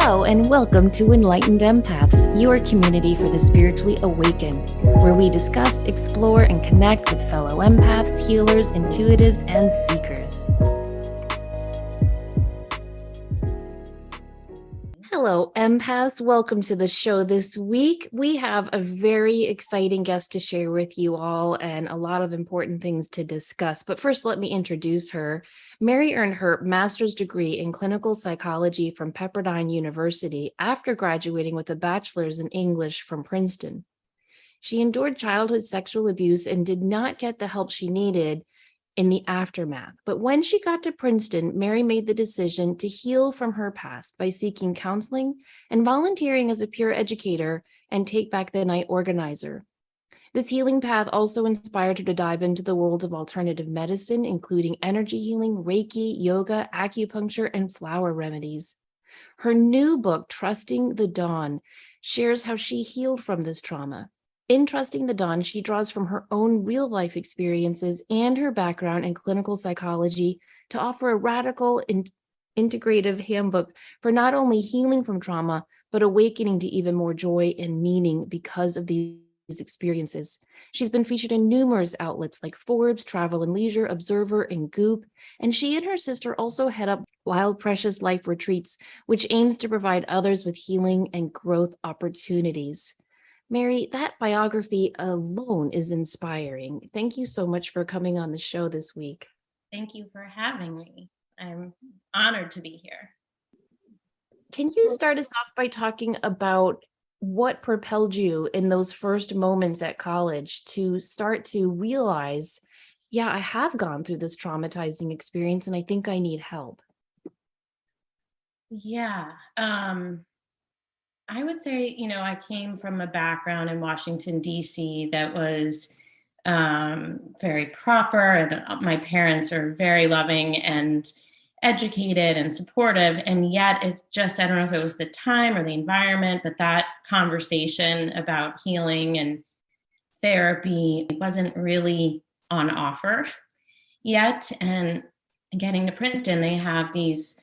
Hello and welcome to Enlightened Empaths, your community for the spiritually awakened, where we discuss, explore, and connect with fellow empaths, healers, intuitives, and seekers. Hello, empaths. Welcome to the show this week. We have a very exciting guest to share with you all and a lot of important things to discuss. But first, let me introduce her. Mary earned her master's degree in clinical psychology from Pepperdine University after graduating with a bachelor's in English from Princeton. She endured childhood sexual abuse and did not get the help she needed in the aftermath. But when she got to Princeton, Mary made the decision to heal from her past by seeking counseling and volunteering as a peer educator and Take Back the Night organizer. This healing path also inspired her to dive into the world of alternative medicine, including energy healing, Reiki, yoga, acupuncture, and flower remedies. Her new book, Trusting the Dawn, shares how she healed from this trauma. In Trusting the Dawn, she draws from her own real-life experiences and her background in clinical psychology to offer a radical integrative handbook for not only healing from trauma, but awakening to even more joy and meaning because of these experiences. She's been featured in numerous outlets like Forbes, Travel and Leisure, Observer, and Goop, and she and her sister also head up Wild Precious Life Retreats, which aims to provide others with healing and growth opportunities. Mary, that biography alone is inspiring. Thank you so much for coming on the show this week. Thank you for having me. I'm honored to be here. Can you start us off by talking about what propelled you in those first moments at college to start to realize, yeah, I have gone through this traumatizing experience and I think I need help? Yeah. I would say, I came from a background in Washington, D.C. that was very proper, and my parents are very loving and educated and supportive. And yet it just, I don't know if it was the time or the environment, but that conversation about healing and therapy wasn't really on offer yet. And getting to Princeton, they have these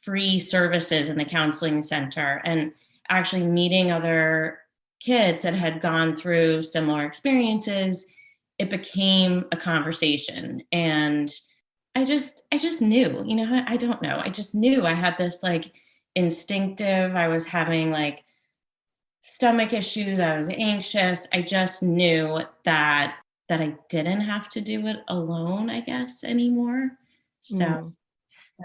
free services in the counseling center, and actually meeting other kids that had gone through similar experiences, it became a conversation. And I just knew, I don't know. I just knew I had this instinctive, I was having stomach issues. I was anxious. I just knew that I didn't have to do it alone, I guess, anymore. So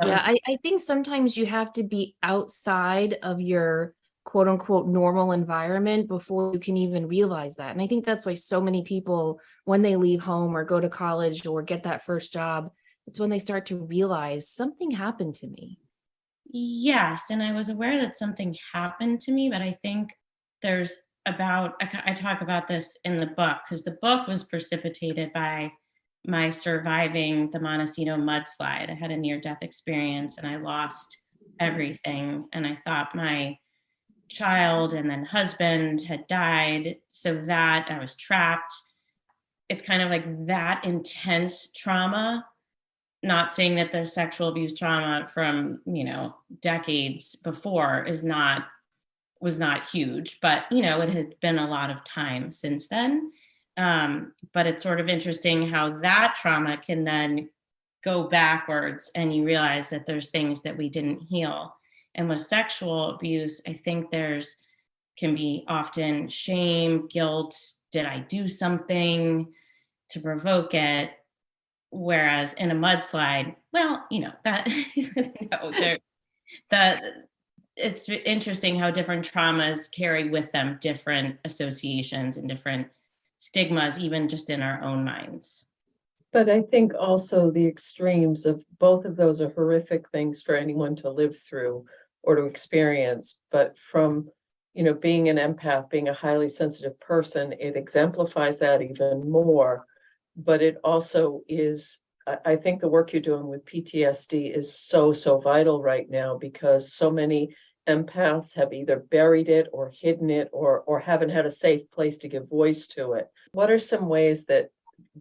I think sometimes you have to be outside of your quote unquote normal environment before you can even realize that. And I think that's why so many people, when they leave home or go to college or get that first job, it's when they start to realize something happened to me. Yes. And I was aware that something happened to me, but I think I talk about this in the book, because the book was precipitated by my surviving the Montecito mudslide. I had a near-death experience and I lost everything. And I thought my child and then husband had died, so that I was trapped. It's kind of like that intense trauma. Not saying that the sexual abuse trauma from, decades before was not huge, but, it had been a lot of time since then. But it's sort of interesting how that trauma can then go backwards and you realize that there's things that we didn't heal. And with sexual abuse, I think can be often shame, guilt. Did I do something to provoke it? Whereas in a mudslide, well, that it's interesting how different traumas carry with them different associations and different stigmas, even just in our own minds. But I think also the extremes of both of those are horrific things for anyone to live through or to experience. But from, being an empath, being a highly sensitive person, it exemplifies that even more. But it also is, I think the work you're doing with PTSD is so vital right now, because so many empaths have either buried it or hidden it or haven't had a safe place to give voice to it. What are some ways that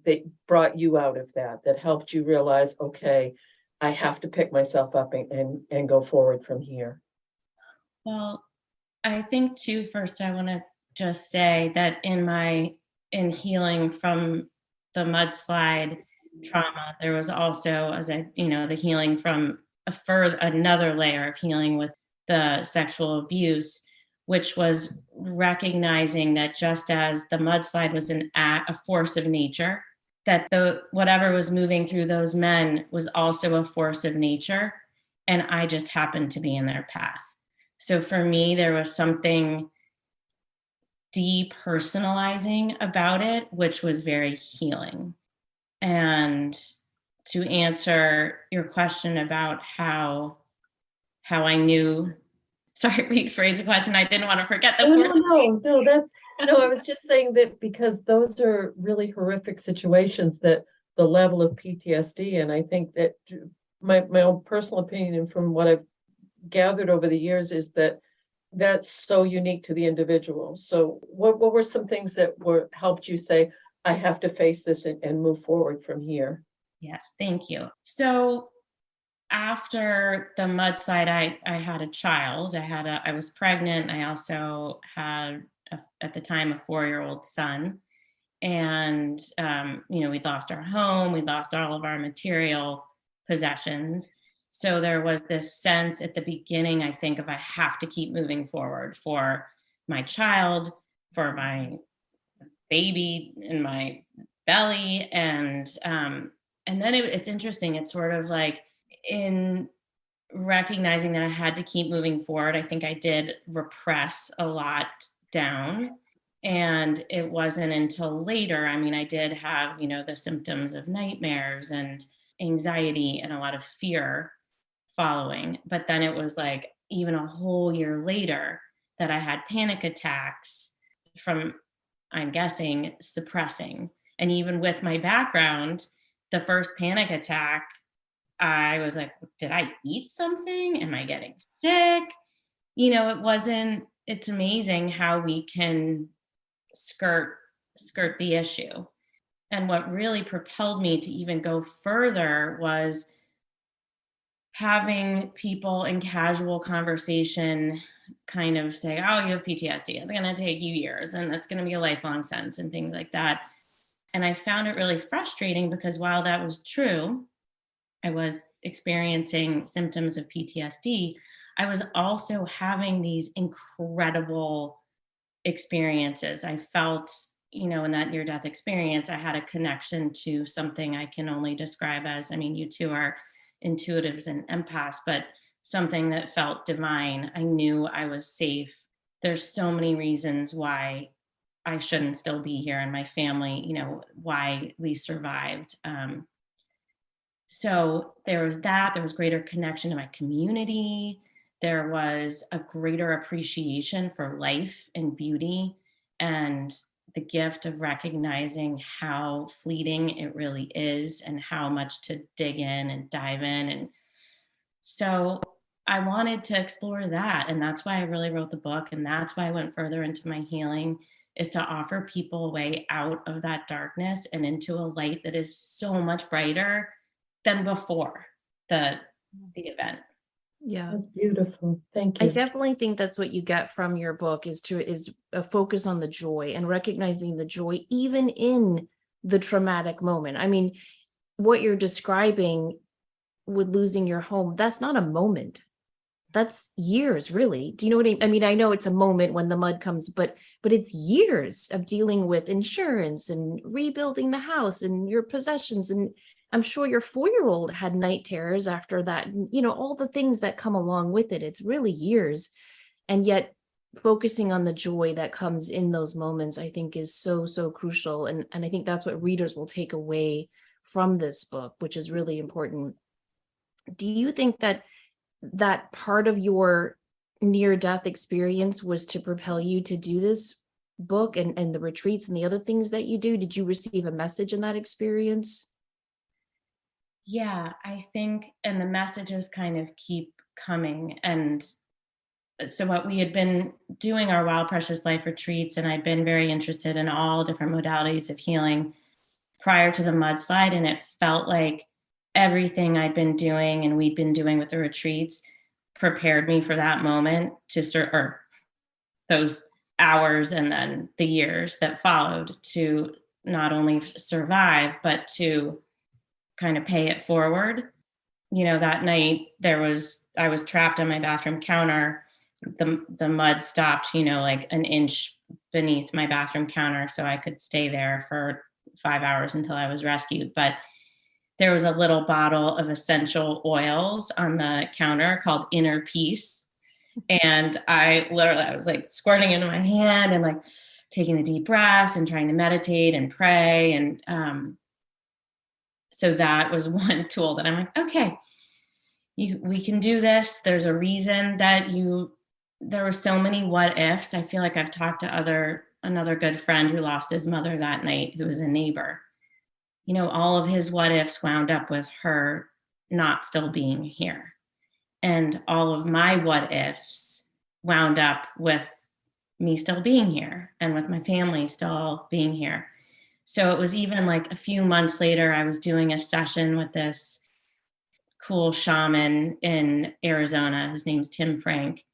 they brought you out of that helped you realize, okay, I have to pick myself up and go forward from here? Well, I think too, first I want to just say that in healing from the mudslide trauma, there was also, as I, the healing from another layer of healing with the sexual abuse, which was recognizing that just as the mudslide was a force of nature, that the whatever was moving through those men was also a force of nature, and I just happened to be in their path. So for me, there was something depersonalizing about it, which was very healing. And to answer your question about how I knew, sorry, rephrase the question. I didn't want to forget the force. No, I was just saying that because those are really horrific situations, that the level of PTSD, and I think that my own personal opinion and from what I've gathered over the years is that that's so unique to the individual. So what were some things that helped you say, I have to face this and move forward from here? Yes, thank you. So after the mudslide, I had a child. I was pregnant. I also had at the time a 4-year-old son, and we'd lost our home, we lost all of our material possessions. So there was this sense at the beginning, I think, of I have to keep moving forward for my child, for my baby in my belly, and then it's interesting. It's sort of like in recognizing that I had to keep moving forward, I think I did repress a lot down. And it wasn't until later, I mean, I did have, the symptoms of nightmares and anxiety and a lot of fear following. But then it was like even a whole year later that I had panic attacks from, I'm guessing, suppressing. And even with my background, the first panic attack, I was like, did I eat something? Am I getting sick? It's amazing how we can skirt the issue. And what really propelled me to even go further was having people in casual conversation kind of say, oh, you have PTSD. It's going to take you years and that's going to be a lifelong sentence and things like that. And I found it really frustrating because while that was true, I was experiencing symptoms of PTSD, I was also having these incredible experiences. I felt, in that near-death experience, I had a connection to something I can only describe as, I mean, you two are intuitives and empaths, but something that felt divine. I knew I was safe. There's so many reasons why I shouldn't still be here, and my family, why we survived. So there was that. There was greater connection to my community. There was a greater appreciation for life and beauty, and the gift of recognizing how fleeting it really is and how much to dig in and dive in. And so I wanted to explore that. And that's why I really wrote the book. And that's why I went further into my healing, is to offer people a way out of that darkness and into a light that is so much brighter than before the event. Yeah. That's beautiful. Thank I you. definitely think that's what you get from your book is a focus on the joy and recognizing the joy even in the traumatic moment. I mean, what you're describing with losing your home, that's not a moment. That's years, really. Do you know what I mean? I know it's a moment when the mud comes, but it's years of dealing with insurance and rebuilding the house and your possessions. And I'm sure your 4-year-old had night terrors after that, all the things that come along with it. It's really years. And yet focusing on the joy that comes in those moments, I think is so, so crucial. And I think that's what readers will take away from this book, which is really important. Do you think that part of your near-death experience was to propel you to do this book and the retreats and the other things that you do? Did you receive a message in that experience? Yeah, I think, and the messages kind of keep coming. And so what we had been doing our Wild Precious Life retreats, and I'd been very interested in all different modalities of healing prior to the mudslide. And it felt like everything I'd been doing and we'd been doing with the retreats prepared me for that moment or those hours and then the years that followed to not only survive, but to kind of pay it forward. That night I was trapped on my bathroom counter. The mud stopped, like an inch beneath my bathroom counter. So I could stay there for 5 hours until I was rescued. But there was a little bottle of essential oils on the counter called Inner Peace. And I was like squirting into my hand and like taking a deep breath and trying to meditate and pray. And so that was one tool that I'm like, okay, we can do this. There's a reason that there were so many what ifs. I feel like I've talked to another good friend who lost his mother that night, who was a neighbor. All of his what ifs wound up with her not still being here. And all of my what ifs wound up with me still being here and with my family still being here. So it was even like a few months later, I was doing a session with this cool shaman in Arizona. His name's Tim Frank.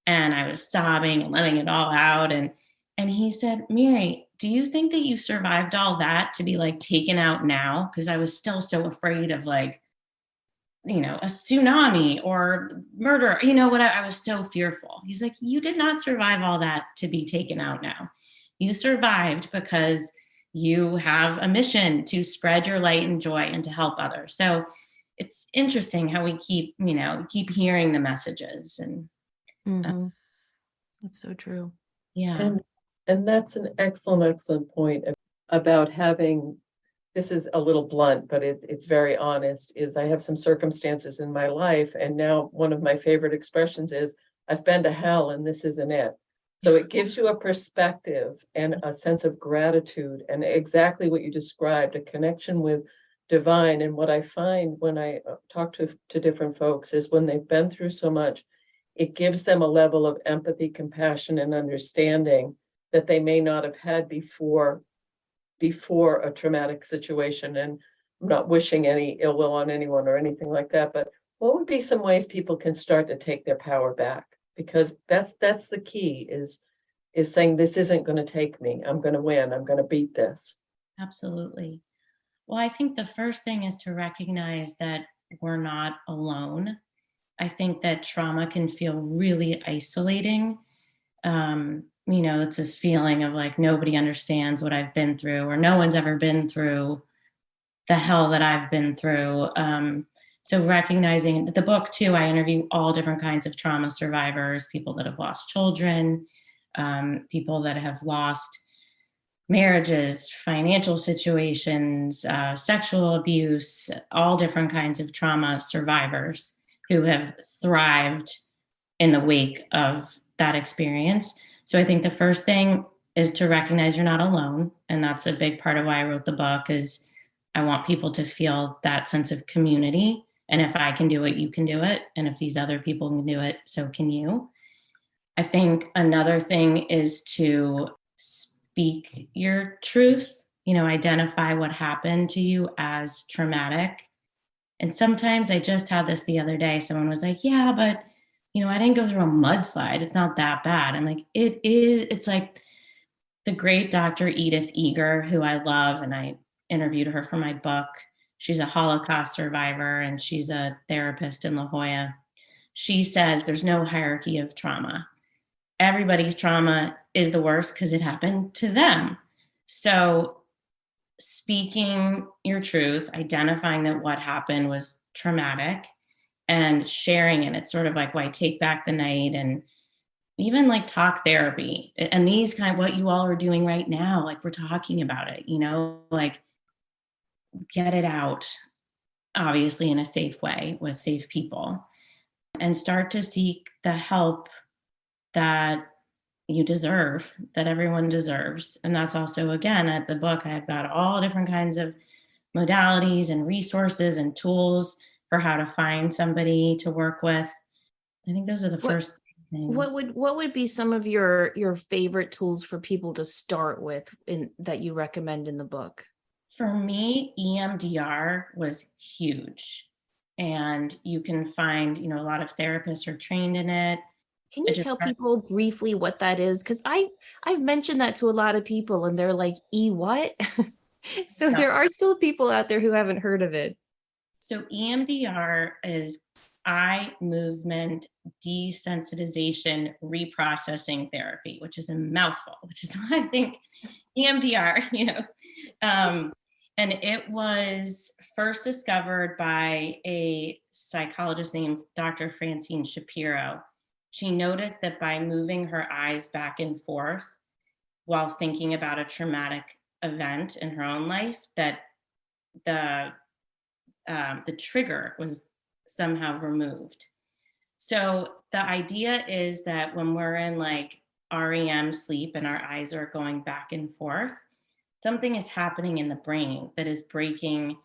And I was sobbing and letting it all out. And he said, Mary, do you think that you survived all that to be like taken out now? Because I was still so afraid of like, a tsunami or murder, what I was so fearful. He's like, you did not survive all that to be taken out now. You survived because you have a mission to spread your light and joy and to help others. So it's interesting how we keep hearing the messages and That's so true. Yeah. And that's an excellent point about having, this is a little blunt, but it's very honest, is I have some circumstances in my life. And now one of my favorite expressions is, I've been to hell and this isn't it. So it gives you a perspective and a sense of gratitude and exactly what you described, a connection with divine. And what I find when I talk to different folks is when they've been through so much, it gives them a level of empathy, compassion, and understanding that they may not have had before a traumatic situation. And I'm not wishing any ill will on anyone or anything like that, but what would be some ways people can start to take their power back? Because that's the key, is saying, this isn't going to take me. I'm going to win. I'm going to beat this. Absolutely. Well, I think the first thing is to recognize that we're not alone. I think that trauma can feel really isolating. It's this feeling of like nobody understands what I've been through, or no one's ever been through the hell that I've been through. So recognizing that the book too, I interview all different kinds of trauma survivors, people that have lost children, people that have lost marriages, financial situations, sexual abuse, all different kinds of trauma survivors who have thrived in the wake of that experience. So I think the first thing is to recognize you're not alone. And that's a big part of why I wrote the book, is I want people to feel that sense of community. And if I can do it, you can do it. And if these other people can do it, so can you. I think another thing is to speak your truth, identify what happened to you as traumatic. And sometimes I just had this the other day. Someone was like, yeah, but I didn't go through a mudslide. It's not that bad. I'm like, it is. It's like the great Dr. Edith Eger, who I love, and I interviewed her for my book. She's a Holocaust survivor and she's a therapist in La Jolla. She says there's no hierarchy of trauma. Everybody's trauma is the worst because it happened to them. So speaking your truth, identifying that what happened was traumatic, and sharing it. It's sort of like why Take Back the Night, and even like talk therapy, and these kind of what you all are doing right now, like we're talking about it, like get it out, obviously in a safe way with safe people, and start to seek the help that you deserve, that everyone deserves. And that's also, again, at the book, I've got all different kinds of modalities and resources and tools for how to find somebody to work with. I think those are the first things. What would be some of your favorite tools for people to start with that you recommend in the book? For me, EMDR was huge. And you can find, a lot of therapists are trained in it. Can you tell people briefly what that is? Because I've mentioned that to a lot of people and they're like, what? So Yeah. there are still people out there who haven't heard of it. So EMDR is eye movement desensitization reprocessing therapy, which is a mouthful, which is why I think EMDR, and it was first discovered by a psychologist named Dr. Francine Shapiro. She noticed that by moving her eyes back and forth while thinking about a traumatic event in her own life, that the the trigger was somehow removed. So the idea is that when we're in like REM sleep and our eyes are going back and forth, something is happening in the brain that is breaking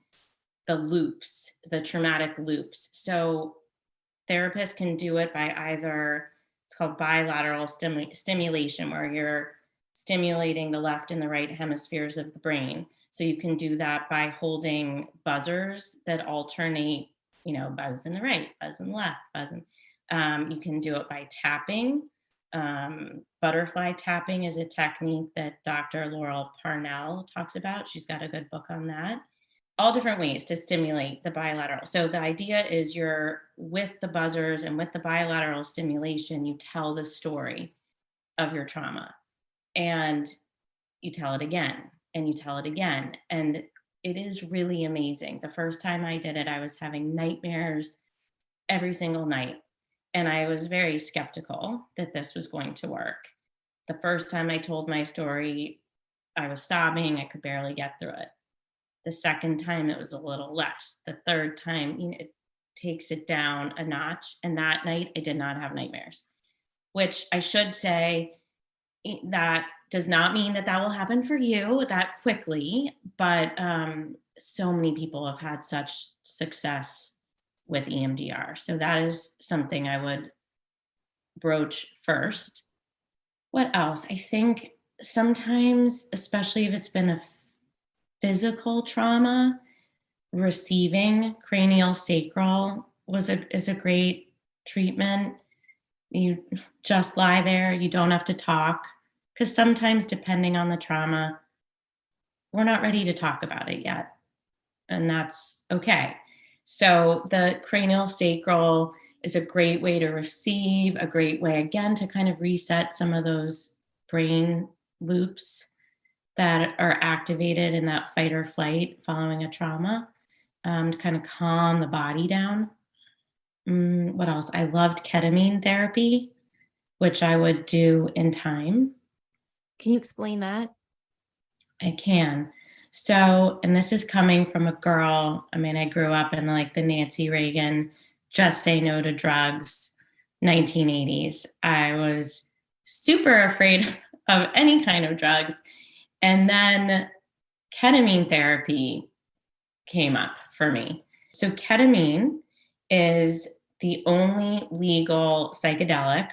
the loops, the traumatic loops. So therapists can do it by either, it's called bilateral stimulation, where you're stimulating the left and the right hemispheres of the brain. So you can do that by holding buzzers that alternate, buzz in the right, buzz in the left, buzz in. You can do it by tapping. Butterfly tapping is a technique that Dr. Laurel Parnell talks about. She's got a good book on that. All different ways to stimulate the bilateral. So the idea is you're with the buzzers and with the bilateral stimulation, you tell the story of your trauma and you tell it again and you tell it again. And it is really amazing. The first time I did it, I was having nightmares every single night. And I was very skeptical that this was going to work. The first time I told my story, I was sobbing. I could barely get through it. The second time, it was a little less. The third time, it takes it down a notch. And that night, I did not have nightmares, which I should say that does not mean that will happen for you that quickly. But so many people have had such success with EMDR. So that is something I would broach first. What else? I think sometimes, especially if it's been a physical trauma, receiving cranial sacral is a great treatment. You just lie there, you don't have to talk, because sometimes, depending on the trauma, we're not ready to talk about it yet, and that's okay. So the cranial sacral is a great way to receive, a great way, again, to kind of reset some of those brain loops that are activated in that fight or flight following a trauma, to kind of calm the body down. What else? I loved ketamine therapy, which I would do in time. Can you explain that? I can. So, and this is coming from a girl. I mean, I grew up in like the Nancy Reagan, just say no to drugs, 1980s. I was super afraid of any kind of drugs. And then ketamine therapy came up for me. So ketamine is the only legal psychedelic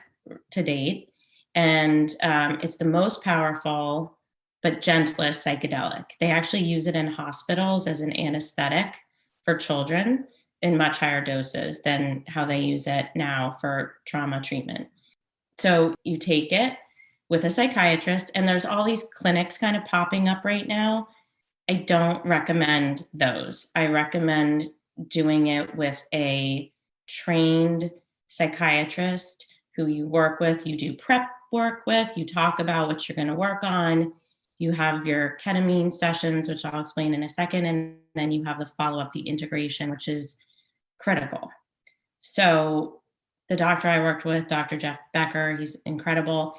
to date. And it's the most powerful but gentlest psychedelic. They actually use it in hospitals as an anesthetic for children in much higher doses than how they use it now for trauma treatment. So you take it with a psychiatrist, and there's all these clinics kind of popping up right now. I don't recommend those. I recommend doing it with a trained psychiatrist who you work with, you do prep work with, you talk about what you're going to work on. You have your ketamine sessions, which I'll explain in a second, and then you have the follow-up, the integration, which is critical. So the doctor I worked with, Dr. Jeff Becker, he's incredible.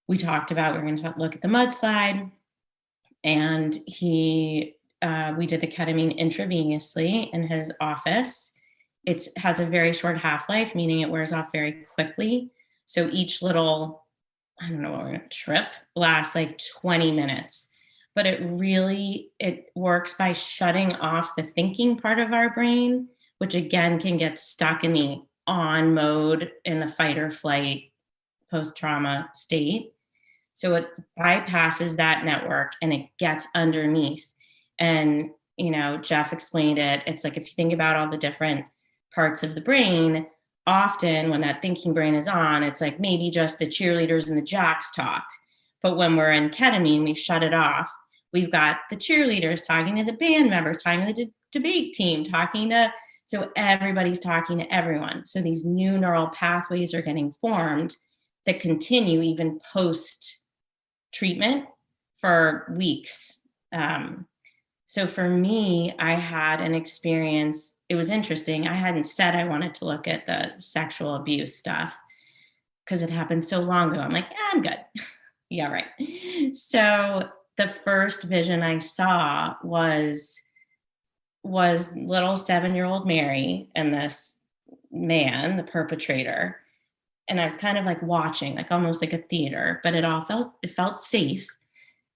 We talked about, we're going to look at the mudslide, and we did the ketamine intravenously in his office. It has a very short half-life, meaning it wears off very quickly. So each little, trip lasts like 20 minutes. But it works by shutting off the thinking part of our brain, which again can get stuck in the on mode in the fight or flight post-trauma state. So it bypasses that network and it gets underneath. And, Jeff explained it. It's like, if you think about all the different parts of the brain, often when that thinking brain is on, it's like maybe just the cheerleaders and the jocks talk. But when we're in ketamine, we've shut it off. We've got the cheerleaders talking to the band members, talking to the debate team, so everybody's talking to everyone. So these new neural pathways are getting formed that continue even post treatment for weeks. So for me, I had an experience. It was interesting. I hadn't said I wanted to look at the sexual abuse stuff because it happened so long ago. I'm like, I'm good. Yeah, right. So the first vision I saw was little 7-year-old Mary and this man, the perpetrator. And I was kind of like watching, like almost like a theater, but it felt safe.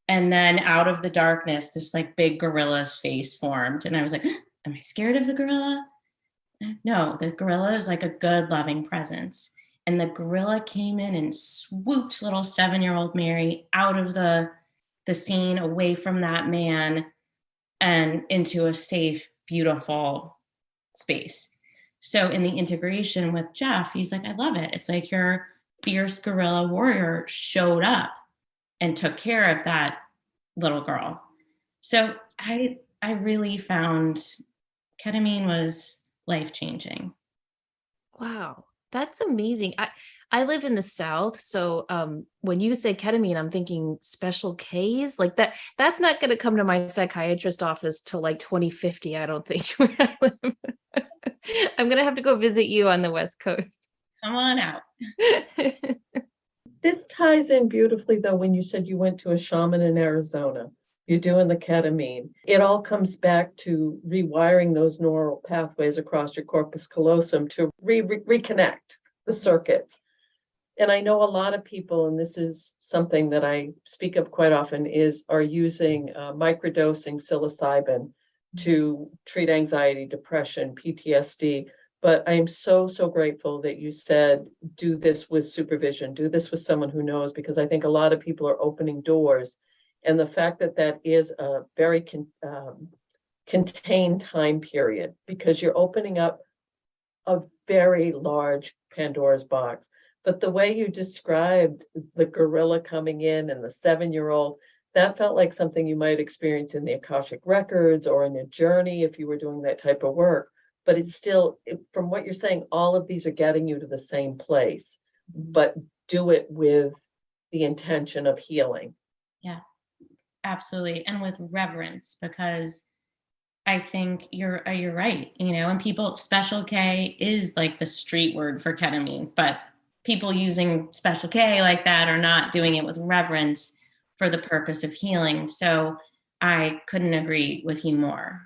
And then out of the darkness, this like big gorilla's face formed. And I was like, am I scared of the gorilla? No, the gorilla is like a good, loving presence. And the gorilla came in and swooped little 7-year-old Mary out of the scene, away from that man, and into a safe, beautiful space. So in the integration with Jeff, he's like, I love it. It's like your fierce guerrilla warrior showed up and took care of that little girl. So I really found ketamine was life-changing. Wow, that's amazing. I live in the South, so when you say ketamine, I'm thinking special Ks like that. That's not going to come to my psychiatrist office till like 2050, I don't think, where I live. I'm going to have to go visit you on the West Coast. Come on out. This ties in beautifully, though, when you said you went to a shaman in Arizona, you're doing the ketamine. It all comes back to rewiring those neural pathways across your corpus callosum to reconnect the circuits. And I know a lot of people, and this is something that I speak of quite often, are using microdosing psilocybin to treat anxiety, depression, PTSD. But I am so grateful that you said, do this with supervision, do this with someone who knows, because I think a lot of people are opening doors. And the fact that that is a very contained time period, because you're opening up a very large Pandora's box. But the way you described the gorilla coming in and the 7-year-old, that felt like something you might experience in the Akashic records or in a journey if you were doing that type of work. But it's still, from what you're saying, all of these are getting you to the same place, but do it with the intention of healing. Yeah, absolutely. And with reverence, because I think you're right. And people, special K is like the street word for ketamine, but people using special K like that are not doing it with reverence for the purpose of healing. So I couldn't agree with you more.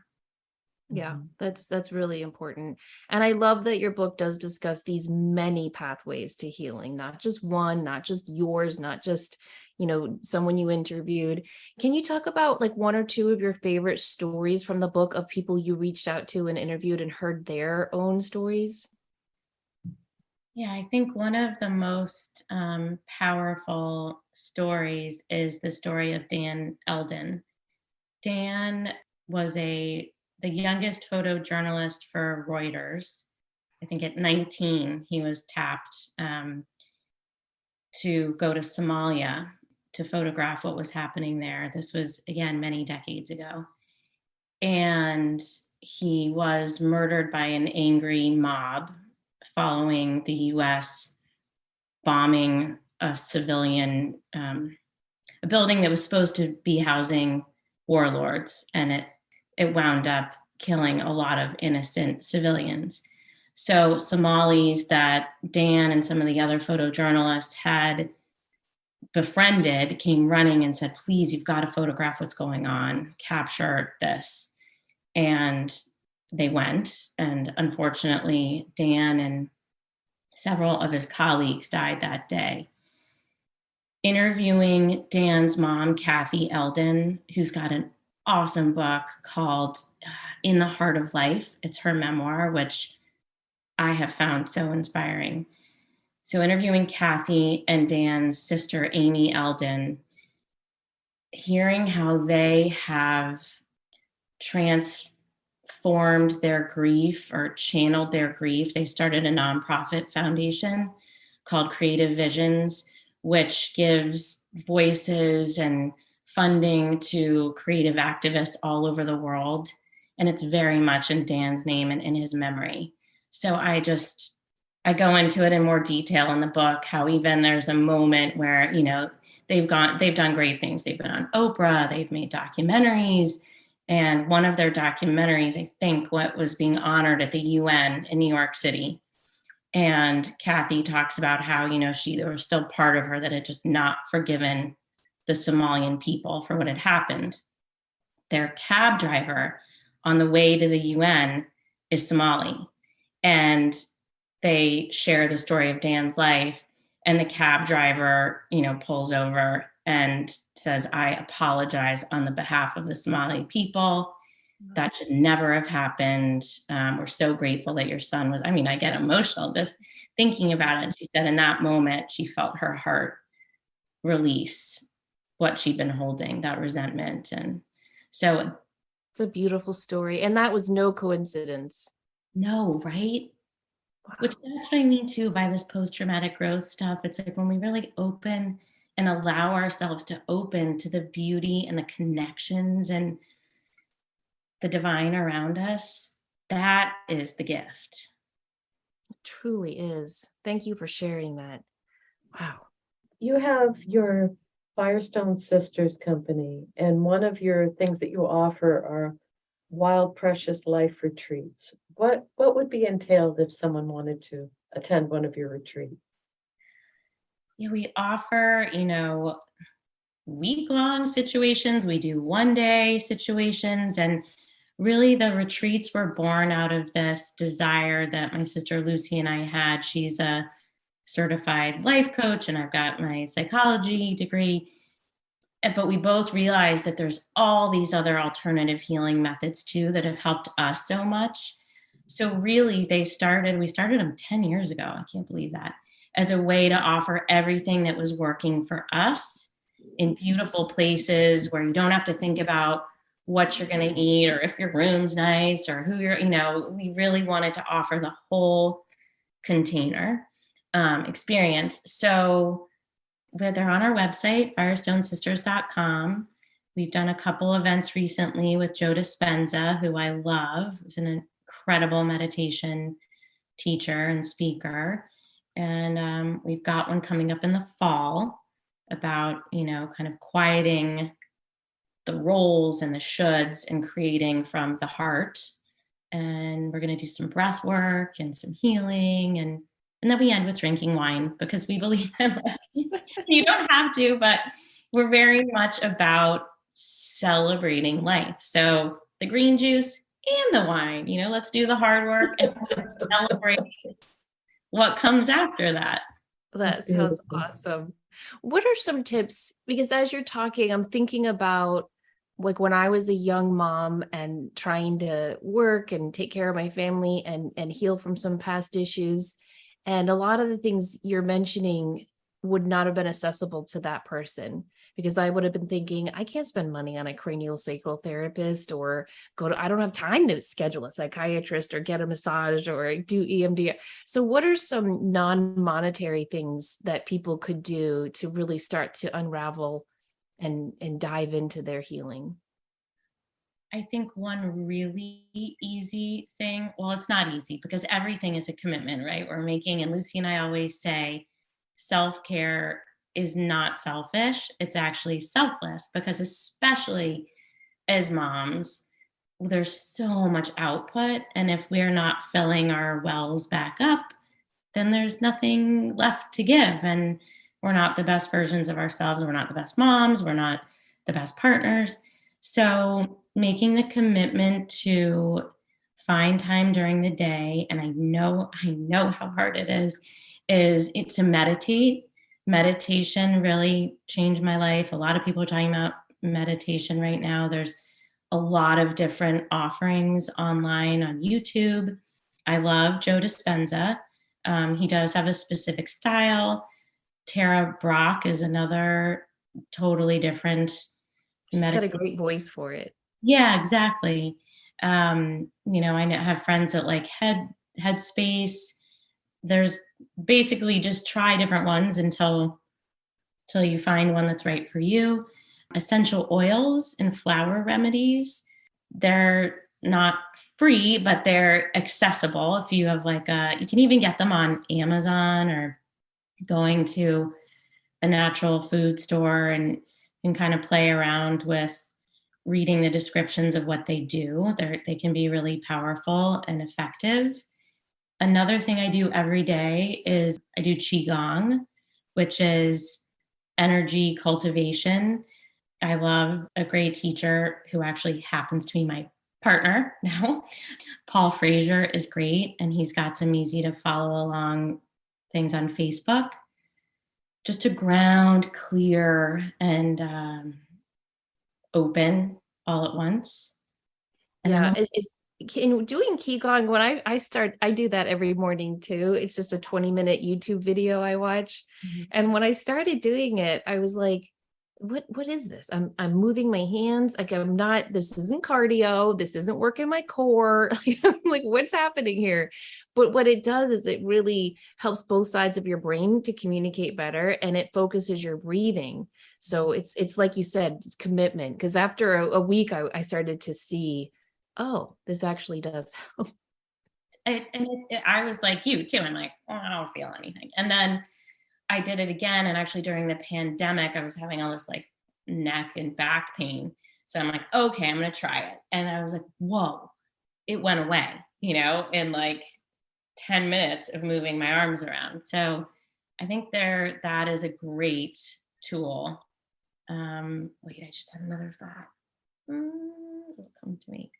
Yeah, that's really important. And I love that your book does discuss these many pathways to healing, not just one, not just yours, not just, someone you interviewed. Can you talk about like one or two of your favorite stories from the book of people you reached out to and interviewed and heard their own stories? Yeah, I think one of the most powerful stories is the story of Dan Eldon. Dan was the youngest photojournalist for Reuters. I think at 19, he was tapped to go to Somalia to photograph what was happening there. This was, again, many decades ago. And he was murdered by an angry mob following the US bombing a civilian, a building that was supposed to be housing warlords, and it wound up killing a lot of innocent civilians. So Somalis that Dan and some of the other photojournalists had befriended came running and said, please, you've got to photograph what's going on, capture this. And they went, and unfortunately, Dan and several of his colleagues died that day. Interviewing Dan's mom, Kathy Eldon, who's got an awesome book called In the Heart of Life. It's her memoir, which I have found so inspiring. So interviewing Kathy and Dan's sister, Amy Eldon, hearing how they have formed their grief or channeled their grief. They started a nonprofit foundation called Creative Visions, which gives voices and funding to creative activists all over the world. And it's very much in Dan's name and in his memory. So I go into it in more detail in the book, how even there's a moment where, they've done great things. They've been on Oprah, they've made documentaries. And one of their documentaries, I think, what was being honored at the UN in New York City. And Kathy talks about how, there was still part of her that had just not forgiven the Somalian people for what had happened. Their cab driver on the way to the UN is Somali. And they share the story of Dan's life. And the cab driver, pulls over and says, "I apologize on the behalf of the Somali people. That should never have happened. We're so grateful that your son was," I get emotional just thinking about it. And she said in that moment, she felt her heart release what she'd been holding, that resentment. And so It's a beautiful story. And that was no coincidence. no, right? Wow. Which that's what I mean too by this post-traumatic growth stuff. It's like when we really open and allow ourselves to open to the beauty and the connections and the divine around us, that is the gift. It truly is. Thank you for sharing that. Wow. You have your Firestone Sisters company, and one of your things that you offer are wild, precious life retreats. What would be entailed if someone wanted to attend one of your retreats? Yeah, we offer, week-long situations. We do one-day situations. And really the retreats were born out of this desire that my sister Lucy and I had. She's a certified life coach, and I've got my psychology degree. But we both realized that there's all these other alternative healing methods too that have helped us so much. So really we started them 10 years ago. I can't believe that, as a way to offer everything that was working for us in beautiful places where you don't have to think about what you're going to eat or if your room's nice or who we really wanted to offer the whole container experience. So they're on our website, firestonesisters.com. We've done a couple events recently with Joe Dispenza, who I love, who's an incredible meditation teacher and speaker. And we've got one coming up in the fall about, kind of quieting the roles and the shoulds and creating from the heart. And we're going to do some breath work and some healing. And then we end with drinking wine because we believe in you don't have to, but we're very much about celebrating life. So the green juice and the wine, let's do the hard work and celebrate what comes after that. That sounds awesome. What are some tips? Because as you're talking, I'm thinking about like when I was a young mom and trying to work and take care of my family and heal from some past issues. And a lot of the things you're mentioning would not have been accessible to that person, because I would have been thinking, I can't spend money on a cranial sacral therapist or I don't have time to schedule a psychiatrist or get a massage or do EMDR. So what are some non-monetary things that people could do to really start to unravel and dive into their healing? I think one really easy thing, well, it's not easy because everything is a commitment, right? We're making, and Lucy and I always say, self-care is not selfish. It's actually selfless, because especially as moms, there's so much output. And if we're not filling our wells back up, then there's nothing left to give. And we're not the best versions of ourselves. We're not the best moms. We're not the best partners. So making the commitment to find time during the day, and I know how hard it is to meditate. Meditation really changed my life. A lot of people are talking about meditation right now. There's a lot of different offerings online on YouTube. I love Joe Dispenza. He does have a specific style. Tara Brach is another totally different. She's got a great voice for it. Yeah, exactly. I have friends that like Headspace. There's basically just try different ones until you find one that's right for you. Essential oils and flower remedies. They're not free, but they're accessible. If you have you can even get them on Amazon or going to a natural food store and kind of play around with reading the descriptions of what they do. They can be really powerful and effective. Another thing I do every day is I do Qigong, which is energy cultivation. I love a great teacher who actually happens to be my partner now. Paul Frazier is great, and he's got some easy to follow along things on Facebook just to ground, clear, and open all at once. And Yeah, it's in doing Qigong, when I start, I do that every morning too. It's just a 20-minute YouTube video I watch. Mhm. And when I started doing it, I was like, what is this? I'm moving my hands. Like this isn't cardio. This isn't working my core. I'm like, what's happening here? But what it does is it really helps both sides of your brain to communicate better, and it focuses your breathing. So it's like you said, it's commitment. Because after a week, I started to see, oh, this actually does help. I was like you too. I'm like, oh, I don't feel anything. And then I did it again. And actually during the pandemic, I was having all this like neck and back pain. So I'm like, okay, I'm going to try it. And I was like, whoa, it went away, in like 10 minutes of moving my arms around. So I think that is a great tool. Wait, I just had another thought. It'll come to me.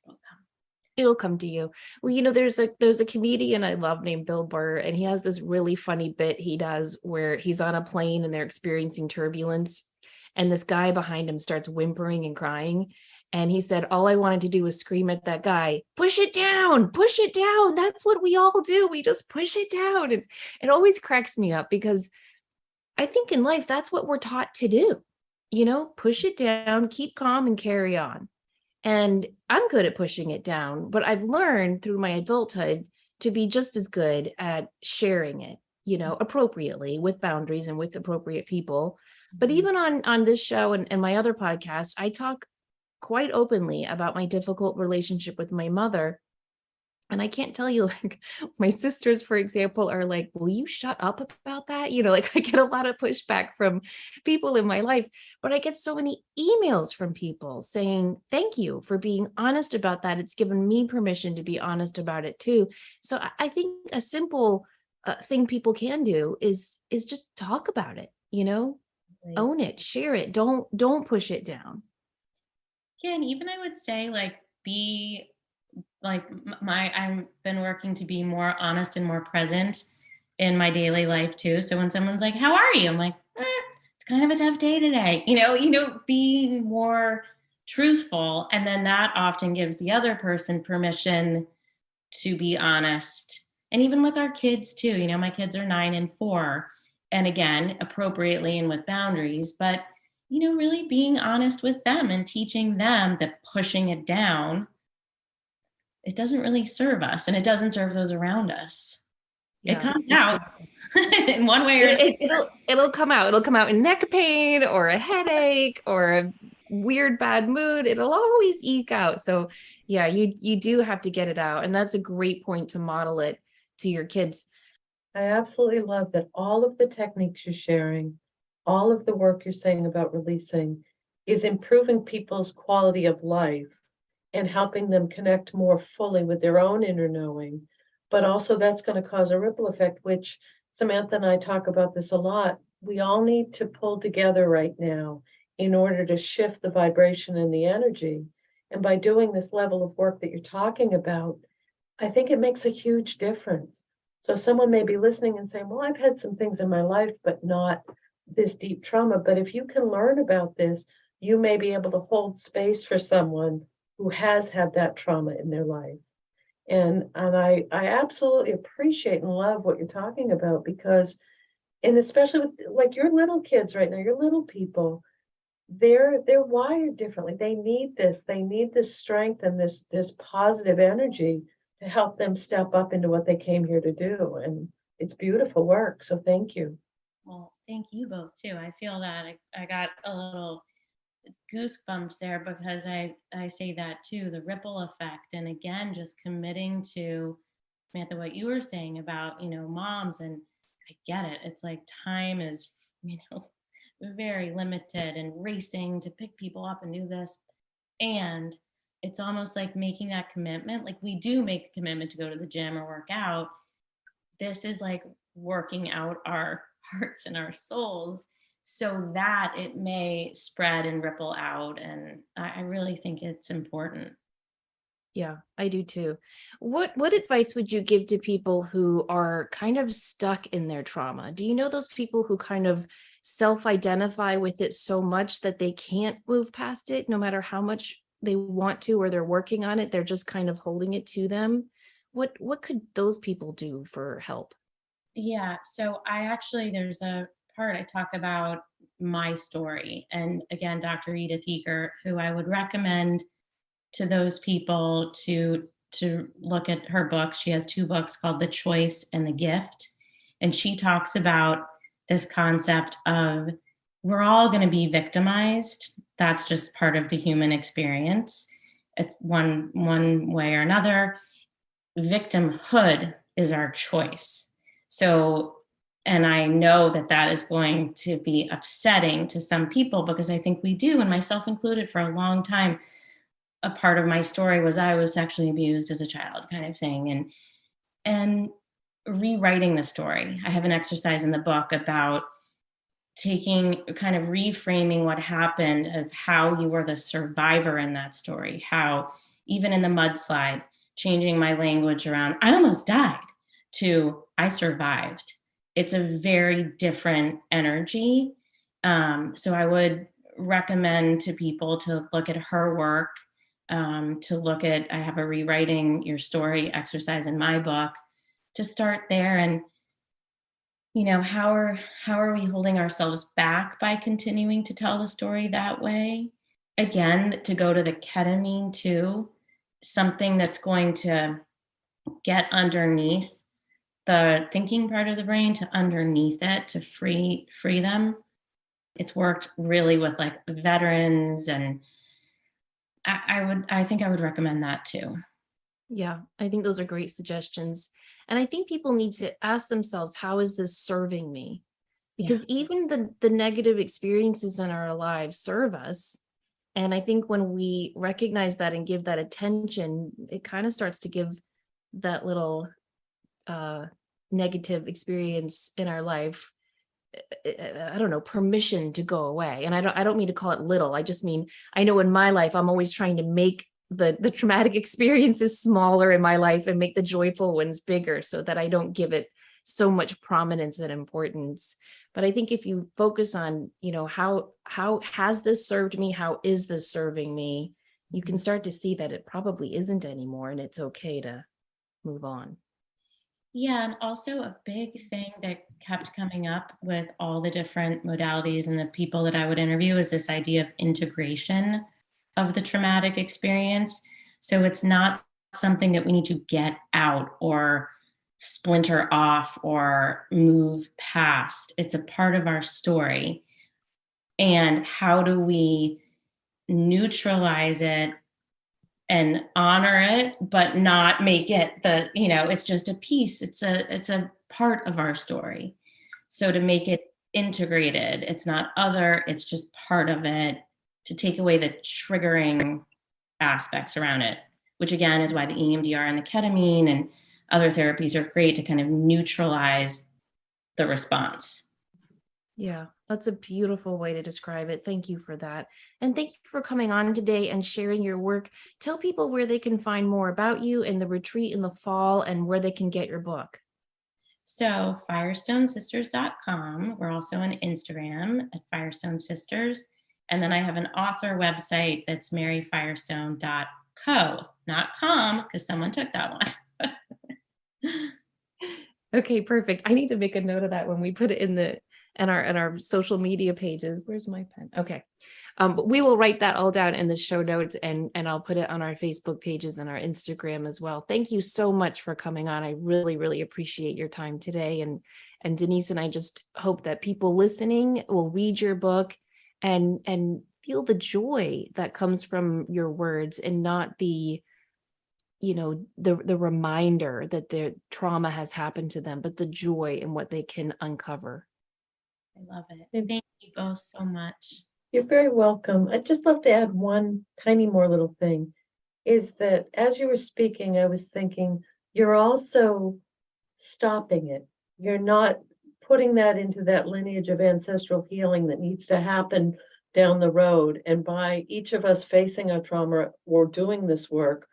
It'll come to you. Well, there's a comedian I love named Bill Burr, and he has this really funny bit he does where he's on a plane and they're experiencing turbulence, and this guy behind him starts whimpering and crying. And he said, all I wanted to do was scream at that guy, push it down, push it down. That's what we all do. We just push it down. And it always cracks me up because I think in life, that's what we're taught to do. Push it down, keep calm, and carry on. And I'm good at pushing it down, but I've learned through my adulthood to be just as good at sharing it, appropriately, with boundaries and with appropriate people. But even on this show and my other podcast, I talk quite openly about my difficult relationship with my mother. And I can't tell you, like, my sisters, for example, are like, will you shut up about that? I get a lot of pushback from people in my life, but I get so many emails from people saying, thank you for being honest about that. It's given me permission to be honest about it too. So I think a simple thing people can do is just talk about it, Right. own it, share it. Don't push it down. Yeah. And even I would say be like I've been working to be more honest and more present in my daily life too. So when someone's like, how are you? I'm like, it's kind of a tough day today. Being more truthful. And then that often gives the other person permission to be honest. And even with our kids too, my kids are 9 and 4. And again, appropriately and with boundaries, but really being honest with them and teaching them that pushing it down, it doesn't really serve us, and it doesn't serve those around us. Yeah, it comes out in one way or another. it'll come out. It'll come out in neck pain or a headache or a weird bad mood. It'll always eke out. So yeah, you do have to get it out. And that's a great point to model it to your kids. I absolutely love that all of the techniques you're sharing, all of the work you're saying about releasing is improving people's quality of life and helping them connect more fully with their own inner knowing. But also that's going to cause a ripple effect, which Samantha and I talk about this a lot. We all need to pull together right now in order to shift the vibration and the energy. And by doing this level of work that you're talking about, I think it makes a huge difference. So someone may be listening and saying, well, I've had some things in my life, but not this deep trauma. But if you can learn about this, you may be able to hold space for someone who has had that trauma in their life. And I absolutely appreciate and love what you're talking about because, and especially with like your little kids right now, your little people, they're wired differently. They need this strength and this positive energy to help them step up into what they came here to do. And it's beautiful work. So thank you. Well, thank you both too. I feel that I got a little goosebumps there because I say that too, the ripple effect. And again, just committing to, Samantha, what you were saying about, moms, and I get it. It's like time is, very limited and racing to pick people up and do this. And it's almost like making that commitment. Like we do make the commitment to go to the gym or work out. This is like working out our hearts and our souls so that it may spread and ripple out. And I really think it's important. Yeah, I do too. What advice would you give to people who are kind of stuck in their trauma? Do you know those people who kind of self-identify with it so much that they can't move past it, no matter how much they want to, or they're working on it, they're just kind of holding it to them? What could those people do for help? Yeah. So there's a part I talk about my story. And again, Dr. Edith Eger, who I would recommend to those people to look at her book. She has two books called The Choice and The Gift. And she talks about this concept of we're all going to be victimized. That's just part of the human experience. It's one way or another. Victimhood is our choice. So, and I know that is going to be upsetting to some people because I think we do, and myself included, for a long time, a part of my story was I was sexually abused as a child, kind of thing. And rewriting the story. I have an exercise in the book about kind of reframing what happened, of how you were the survivor in that story, how even in the mudslide, changing my language around, I almost died, to I survived. It's a very different energy. So I would recommend to people to look at her work, I have a rewriting your story exercise in my book, to start there. And how are we holding ourselves back by continuing to tell the story that way? Again, to go to the ketamine too, something that's going to get underneath the thinking part of the brain, to underneath it, to free them. It's worked really with like veterans, and I think I would recommend that too. Yeah, I think those are great suggestions. And I think people need to ask themselves, how is this serving me? Because even the negative experiences in our lives serve us. And I think when we recognize that and give that attention, it kind of starts to give that little negative experience in our life, I don't know, permission to go away. And I don't mean to call it little. I just mean, I know in my life, I'm always trying to make the traumatic experiences smaller in my life and make the joyful ones bigger, so that I don't give it so much prominence and importance. But I think if you focus on, how has this served me? How is this serving me? You can start to see that it probably isn't anymore, and it's okay to move on. Yeah, and also a big thing that kept coming up with all the different modalities and the people that I would interview is this idea of integration of the traumatic experience. So it's not something that we need to get out or splinter off or move past. It's a part of our story. And how do we neutralize it and honor it, but not make it it's just a piece. It's a part of our story. So to make it integrated, it's not other, it's just part of it, to take away the triggering aspects around it, which again is why the EMDR and the ketamine and other therapies are great, to kind of neutralize the response. Yeah, that's a beautiful way to describe it. Thank you for that. And thank you for coming on today and sharing your work. Tell people where they can find more about you and the retreat in the fall, and where they can get your book. So firestonesisters.com. We're also on Instagram at Firestone Sisters. And then I have an author website that's maryfirestone.co, not com, because someone took that one. Okay, perfect. I need to make a note of that when we put it in and our social media pages. Where's my pen? Okay. But we will write that all down in the show notes, and I'll put it on our Facebook pages and our Instagram as well. Thank you so much for coming on. I really, really appreciate your time today. And Denise and I just hope that people listening will read your book and feel the joy that comes from your words, and not the reminder that their trauma has happened to them, but the joy in what they can uncover. I love it. Thank you both so much. You're very welcome. I'd just love to add one tiny more little thing, is that as you were speaking, I was thinking, you're also stopping it. You're not putting that into that lineage of ancestral healing that needs to happen down the road. And by each of us facing our trauma or doing this work,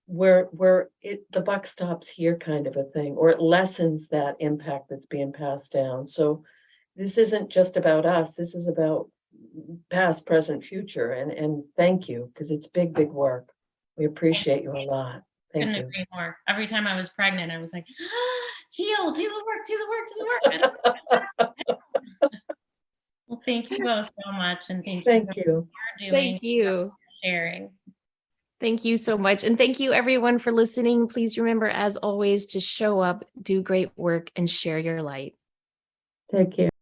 where the buck stops here, kind of a thing, or it lessens that impact that's being passed down. So this isn't just about us. This is about past, present, future. And thank you, because it's big work. We appreciate you a lot. Thank Couldn't you. agree more. Every time I was pregnant, I was like, heal, do the work. Well, thank you both so much. And thank you for doing, Thank you. Sharing. Thank you so much. And thank you everyone for listening. Please remember, as always, to show up, do great work, and share your light. Take care.